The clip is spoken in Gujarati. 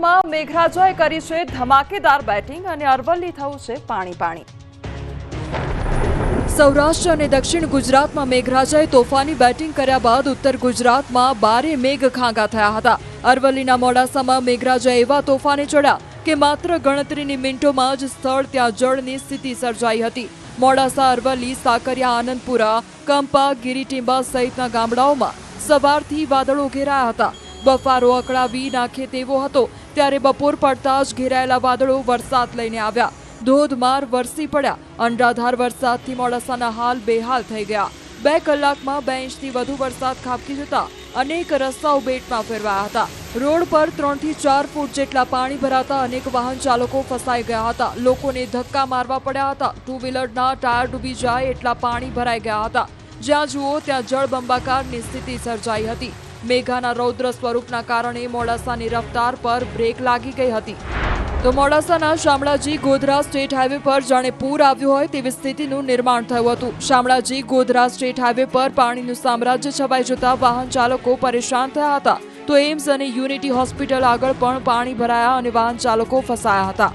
ગુજરાતમાં મેઘરાજાએ કરી છે ધમાકેદાર બેટિંગ અને અરવલ્લી થયું છે પાણી પાણી। સૌરાષ્ટ્ર અને દક્ષિણ ગુજરાતમાં મેઘરાજાએ તોફાની બેટિંગ કર્યા બાદ ઉત્તર ગુજરાતમાં ભારે મેઘખાંગા થયા હતા। અરવલ્લીના મોડાસામાં મેઘરાજા એવા તોફાને ચડ્યા કે માત્ર ગણતરીની મિનિટોમાં જ સ્થળ ત્યાં જળની સ્થિતિ સર્જાઈ હતી। મોડાસા, અરવલ્લી, સાકરિયા, આનંદપુરા, કંપા, ગિરિટીંબા સહિતના ગામડાઓમાં સવારથી વાદળો ઘેરાયા હતા। બફારો અકળાવી નાખે તેવો હતો ત્યારે બપોર પડતા જ ઘેરાયેલા વાદળો વરસાદ લઈને આવ્યા। ધોધમાર વરસી પડ્યા। અનરાધાર વરસાદથી મોડાસાના હાલ બેહાલ થઈ ગયા। 2 કલાકમાં 2 ઇંચથી વધુ વરસાદ ખાબકી જતા અનેક રસ્તાઓ બેટમાં ફેરવાયા હતા। રોડ પર 3 થી 4 ફૂટ જેટલા પાણી ભરાતા અનેક વાહન ચાલકો ફસાઈ ગયા હતા। લોકોને ધક્કા મારવા પડ્યા હતા। ટુ વ્હીલરના ટાયર ડૂબી જાય એટલા પાણી ભરાઈ ગયા હતા। જ્યાં જુઓ ત્યાં જળબંબાકારની સ્થિતિ સર્જાઈ હતી। મેઘાના રૌદ્ર સ્વરૂપના કારણે મોડાસાની રફતાર પર બ્રેક લાગી ગઈ હતી। તો મોડાસાના શામળાજી ગોધરા સ્ટેટ હાઈવે પર જાણે પૂર આવ્યું હોય તેવી સ્થિતિનું નિર્માણ થયું હતું। શામળાજી ગોધરા સ્ટેટ હાઈવે પર પાણીનું સામ્રાજ્ય છવાઈ જતા વાહન ચાલકો પરેશાન થયા હતા। તો એમ્સ અને યુનિટી હોસ્પિટલ આગળ પણ પાણી ભરાયા અને વાહન ચાલકો ફસાયા હતા।